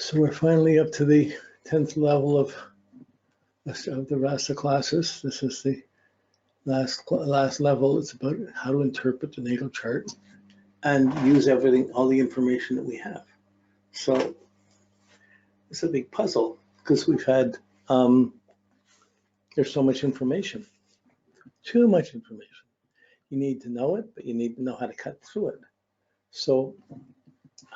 So we're finally up to the 10th level of the RASA classes. This is the last level. It's about how to interpret the natal chart and use all the information that we have. So it's a big puzzle because we've had, there's so much information, too much information. You need to know it, but you need to know how to cut through it. So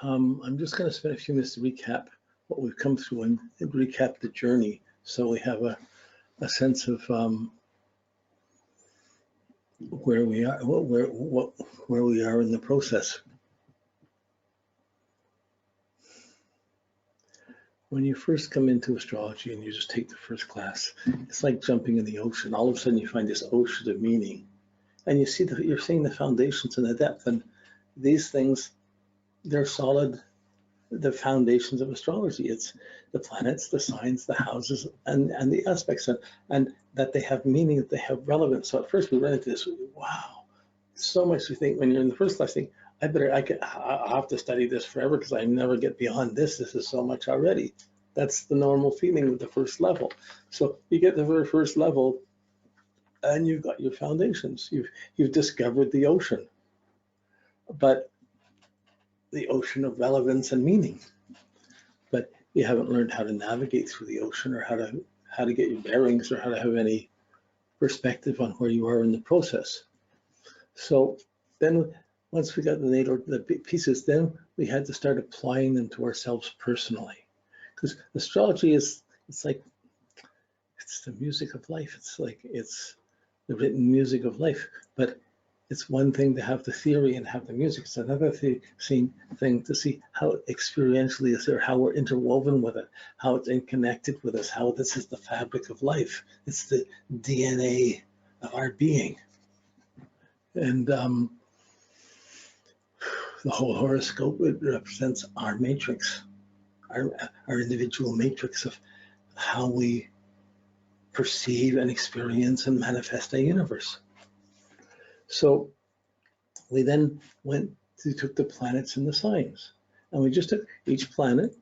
I'm just going to spend a few minutes to recap what we've come through and recap the journey, so we have a sense of where we are, where we are in the process. When you first come into astrology and you just take the first class, it's like jumping in the ocean. All of a sudden you find this ocean of meaning, and you see that you're seeing the foundations and the depth, and these things, they're solid, the foundations of astrology. It's the planets, the signs, the houses, and the aspects, and that they have meaning, that they have relevance. So at first we run into this, wow, so much. You think when you're in the first class, think, I'll have to study this forever because I never get beyond this. This is so much already. That's the normal feeling with the first level. So you get the very first level and you've got your foundations. You've discovered the ocean, but the ocean of relevance and meaning. But you haven't learned how to navigate through the ocean, or how to get your bearings, or how to have any perspective on where you are in the process. So then once we got the pieces, then we had to start applying them to ourselves personally. Because astrology it's the music of life. It's the written music of life. But it's one thing to have the theory and have the music. It's another thing to see how experientially is there, how we're interwoven with it, how it's connected with us, how this is the fabric of life. It's the DNA of our being. And the whole horoscope, it represents our matrix, our individual matrix of how we perceive and experience and manifest a universe. So we then took the planets and the signs, and we just took each planet,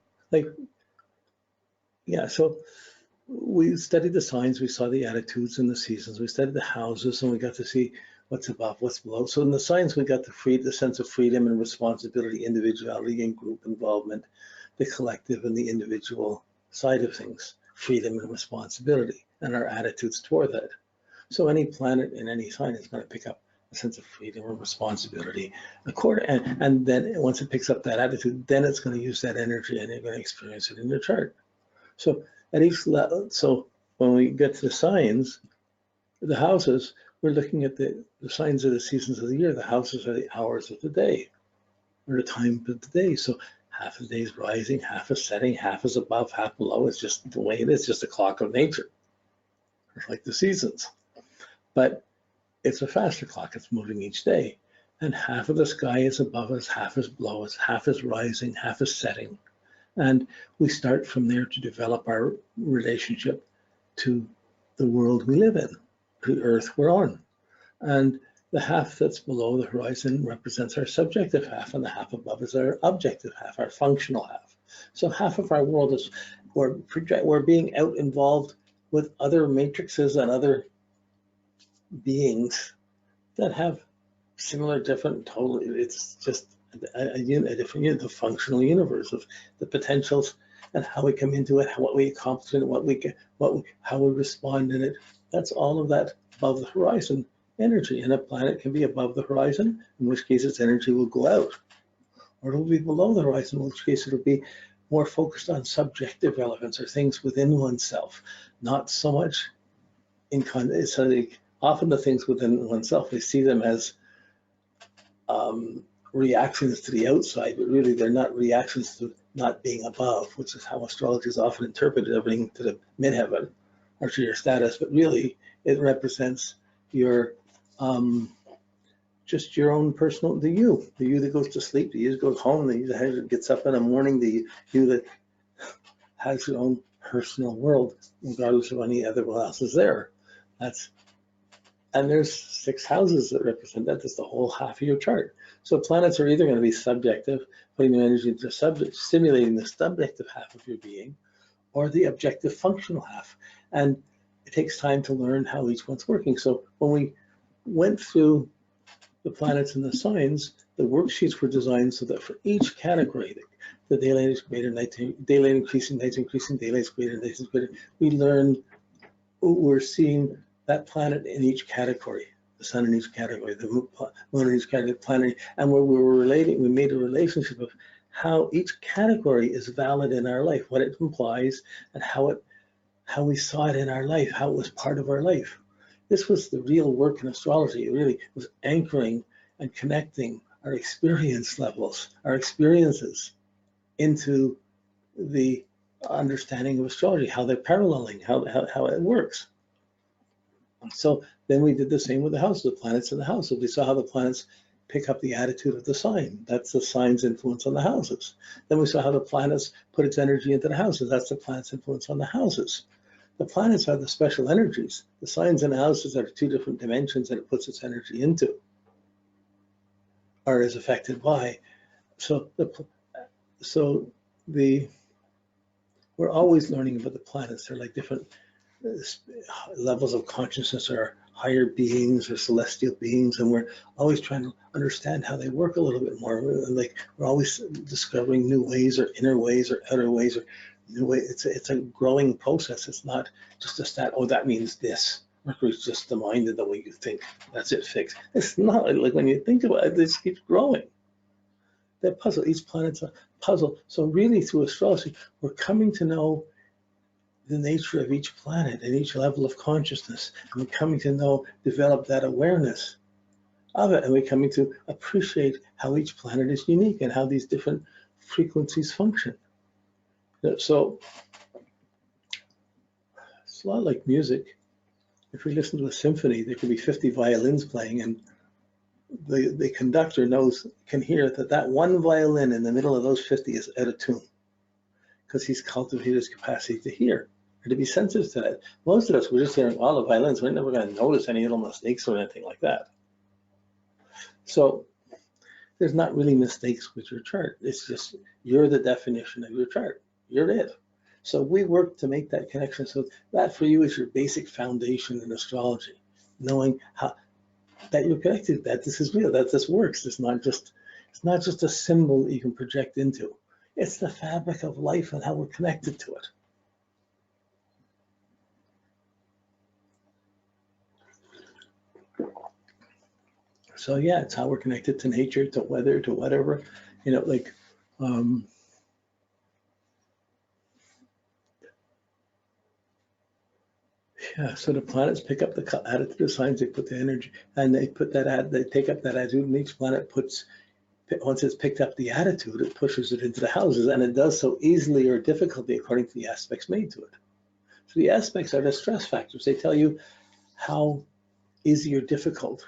so we studied the signs, we saw the attitudes and the seasons, we studied the houses, and we got to see what's above, what's below. So in the signs, we got the sense of freedom and responsibility, individuality and group involvement, the collective and the individual side of things, freedom and responsibility, and our attitudes toward that. So any planet in any sign is going to pick up a sense of freedom and responsibility. And then once it picks up that attitude, then it's going to use that energy and you're going to experience it in your chart. So at each level, so when we get to the signs, the houses, we're looking at the signs of the seasons of the year. The houses are the hours of the day, or the time of the day. So half of the day is rising, half is setting, half is above, half below. It's just the way it is, just a clock of nature. It's like the seasons. But it's a faster clock. It's moving each day. And half of the sky is above us, half is below us, half is rising, half is setting. And we start from there to develop our relationship to the world we live in, the earth we're on. And the half that's below the horizon represents our subjective half, and the half above is our objective half, our functional half. So half of our world is, we're being involved with other matrices and other beings that have similar, different, totally, it's just a different the functional universe of the potentials and how we come into it, what we accomplish in it, how we respond in it. That's all of that above the horizon energy. And a planet can be above the horizon, in which case its energy will go out, or it'll be below the horizon, in which case it'll be more focused on subjective relevance or things within oneself, not so much often the things within oneself, we see them as reactions to the outside, but really they're not reactions to not being above, which is how astrology is often interpreted, everything to the midheaven or to your status. But really, it represents your just your own personal, the you that goes to sleep, the you that goes home, the you that gets up in the morning, the you that has your own personal world, regardless of any other else is there. And there's 6 houses that represent that. That's the whole half of your chart. So planets are either going to be subjective, putting their energy into subject, stimulating the subjective half of your being, or the objective functional half. And it takes time to learn how each one's working. So when we went through the planets and the signs, the worksheets were designed so that for each category, the daylight is greater, daylight increasing, night increasing, daylight is greater, night is greater. We're seeing that planet in each category, the sun in each category, the moon in each category, the planet, and where we made a relationship of how each category is valid in our life, what it implies, and how we saw it in our life, how it was part of our life. This was the real work in astrology. It really was anchoring and connecting our experience levels, our experiences, into the understanding of astrology, how they're paralleling, how it works. So then we did the same with the houses, the planets in the houses. We saw how the planets pick up the attitude of the sign. That's the sign's influence on the houses. Then we saw how the planets put its energy into the houses. That's the planet's influence on the houses. The planets are the special energies. The signs in the houses are 2 different dimensions that it puts its energy into, or is affected by. We're always learning about the planets. They're like different levels of consciousness, or higher beings or celestial beings, and we're always trying to understand how they work a little bit more. We're always discovering new ways, or inner ways, or outer ways, or new ways. It's a growing process. It's not just a stat, oh, that means this. Mercury's just the mind and the way you think. That's it, fixed. It's not. Like when you think about it, this keeps growing. That puzzle, each planet's a puzzle. So really through astrology, we're coming to know the nature of each planet and each level of consciousness. And we're coming to develop that awareness of it. And we're coming to appreciate how each planet is unique and how these different frequencies function. So it's a lot like music. If we listen to a symphony, there could be 50 violins playing, and the conductor can hear that one violin in the middle of those 50 is out of tune, because he's cultivated his capacity to hear and to be sensitive to that. Most of us, we're just hearing all the violins. We're never going to notice any little mistakes or anything like that. So there's not really mistakes with your chart. It's just you're the definition of your chart. You're it. So we work to make that connection. So that for you is your basic foundation in astrology, knowing that you're connected, that this is real, that this works. It's not just a symbol that you can project into. It's the fabric of life and how we're connected to it. So yeah, it's how we're connected to nature, to weather, to whatever, yeah, so the planets pick up the attitude of signs, they put the energy, and they take up that attitude, and each planet once it's picked up the attitude, it pushes it into the houses, and it does so easily or difficultly according to the aspects made to it. So the aspects are the stress factors. They tell you how easy or difficult,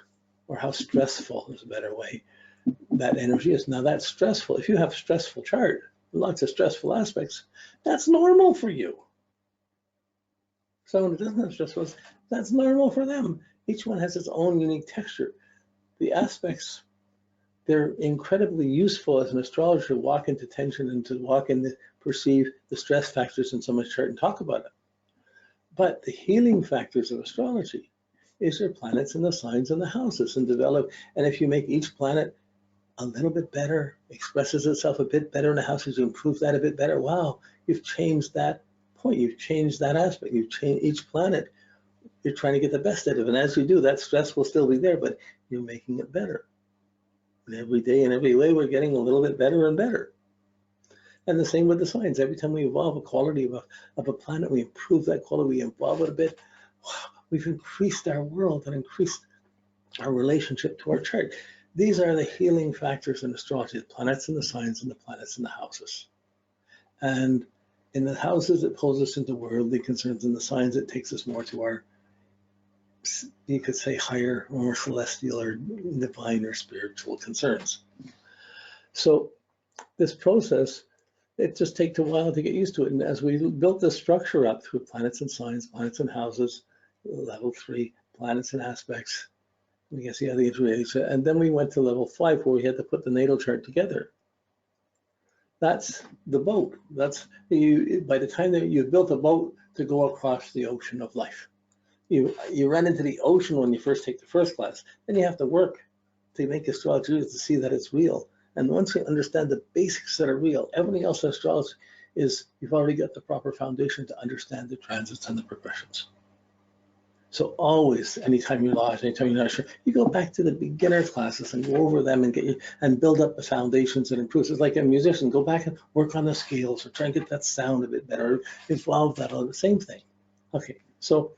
or how stressful is a better way, that energy is. Now that's stressful. If you have a stressful chart, lots of stressful aspects, that's normal for you. Someone who doesn't have stressful, that's normal for them. Each one has its own unique texture. The aspects, they're incredibly useful as an astrologer to walk into tension and to perceive the stress factors in someone's chart and talk about it. But the healing factors of astrology is your planets and the signs and the houses, and if you make each planet a little bit better, expresses itself a bit better in the houses, you improve that a bit better, wow, you've changed that point, you've changed that aspect, you've changed each planet, you're trying to get the best out of it. And as you do, that stress will still be there, but you're making it better. And every day in every way, we're getting a little bit better and better. And the same with the signs. Every time we evolve a quality of a planet, we improve that quality, we evolve it a bit. Wow, we've increased our world and increased our relationship to our chart. These are the healing factors in astrology, the planets and the signs and the planets and the houses. And in the houses, it pulls us into worldly concerns. In the signs, it takes us more to our, you could say, higher, more celestial or divine or spiritual concerns. So this process, it just takes a while to get used to it. And as we built this structure up through planets and signs, planets and houses, level 3, planets and aspects. We can see how they interrelate. And then we went to level 5 where we had to put the natal chart together. That's the boat. That's you. By the time that you've built a boat to go across the ocean of life, you run into the ocean when you first take the first class. Then you have to work to make astrology to see that it's real. And once you understand the basics that are real, everything else in astrology is you've already got the proper foundation to understand the transits and the progressions. So always, anytime you're lost, anytime you're not sure, you go back to the beginner classes and go over them and and build up the foundations and improve. It's like a musician, go back and work on the scales or try and get that sound a bit better, evolve that, the same thing. Okay, so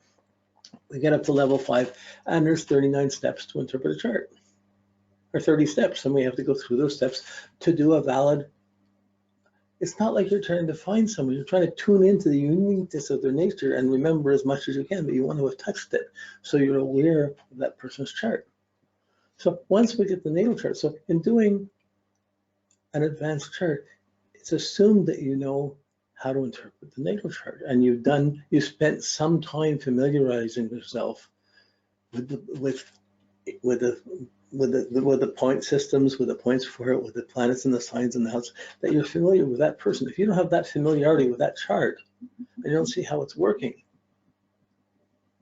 we get up to level 5 and there's 39 steps to interpret a chart, or 30 steps, and we have to go through those steps to do a valid. It's not like you're trying to find someone, you're trying to tune into the uniqueness of their nature and remember as much as you can, but you want to have touched it so you're aware of that person's chart. So once we get the natal chart, so in doing an advanced chart, it's assumed that you know how to interpret the natal chart, and you spent some time familiarizing yourself with the point systems, with the points for it, with the planets and the signs and the houses, that you're familiar with that person. If you don't have that familiarity with that chart and you don't see how it's working,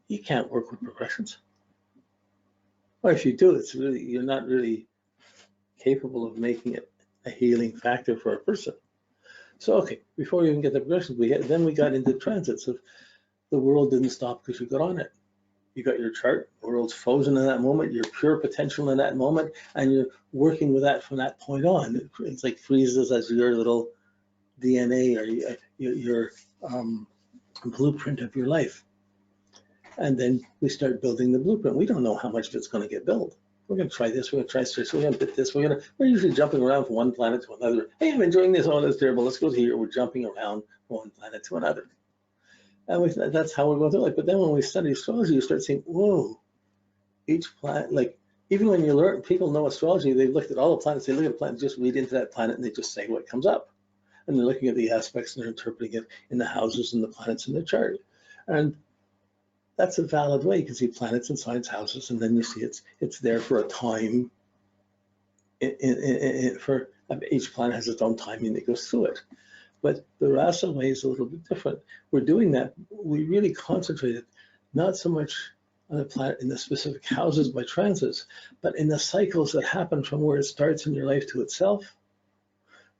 you can't work with progressions. Or if you do, you're not really capable of making it a healing factor for a person. So, okay, before we even get the progressions, then we got into transits of the world didn't stop because you got on it. You got your chart, the world's frozen in that moment, your pure potential in that moment, and you're working with that from that point on. It's like freezes as your little DNA or your blueprint of your life. And then we start building the blueprint. We don't know how much of it's going to get built. We're going to try this, we're going to try this, we're going to bit this, we're usually jumping around from one planet to another. Hey, I'm enjoying this, oh, that's terrible, let's go here. We're jumping around from one planet to another. And that's how we're going through life. But then when we study astrology, you start saying, whoa, each planet, like even when you learn, people know astrology, they've looked at all the planets, they look at the planet, just read into that planet and they just say what comes up. And they're looking at the aspects and they're interpreting it in the houses and the planets in the chart. And that's a valid way. You can see planets and signs, houses, and then you see it's there for a time. For each planet has its own timing that goes through it. But the RASA way is a little bit different. We're doing that. We really concentrated not so much on the planet in the specific houses by transits, but in the cycles that happen from where it starts in your life to itself,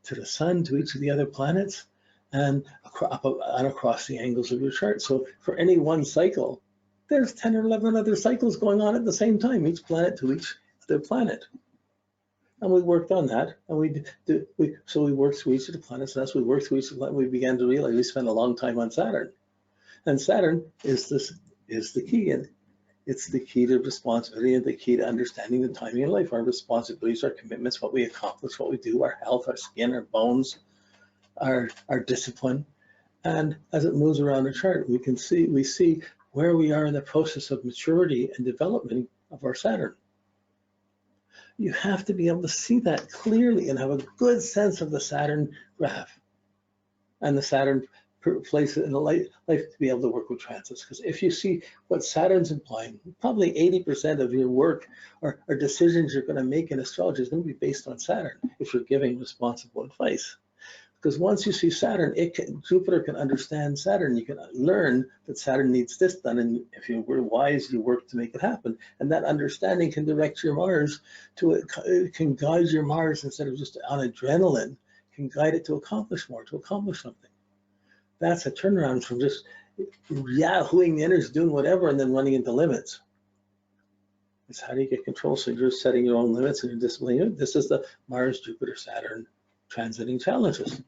to the sun, to each of the other planets, and across the angles of your chart. So for any one cycle, there's 10 or 11 other cycles going on at the same time, each planet to each other planet. And we worked on that, and so we worked through each of the planets, and as we worked through each of the planets, we began to realize we spent a long time on Saturn. And Saturn is the key, and it's the key to responsibility and the key to understanding the timing of life. Our responsibilities, our commitments, what we accomplish, what we do, our health, our skin, our bones, our discipline. And as it moves around the chart, we see where we are in the process of maturity and development of our Saturn. You have to be able to see that clearly and have a good sense of the Saturn graph and the Saturn place in the life to be able to work with transits. Because if you see what Saturn's implying, probably 80% of your work or decisions you're going to make in astrology is going to be based on Saturn if you're giving responsible advice. Because once you see Saturn, Jupiter can understand Saturn. You can learn that Saturn needs this done, and if you were wise, you work to make it happen. And that understanding can direct your Mars it can guide your Mars instead of just on adrenaline, can guide it to accomplish more, to accomplish something. That's a turnaround from just yahooing the energy, doing whatever, and then running into limits. It's how do you get control? So you're setting your own limits and you're disciplining. This is the Mars, Jupiter, Saturn transiting challenges.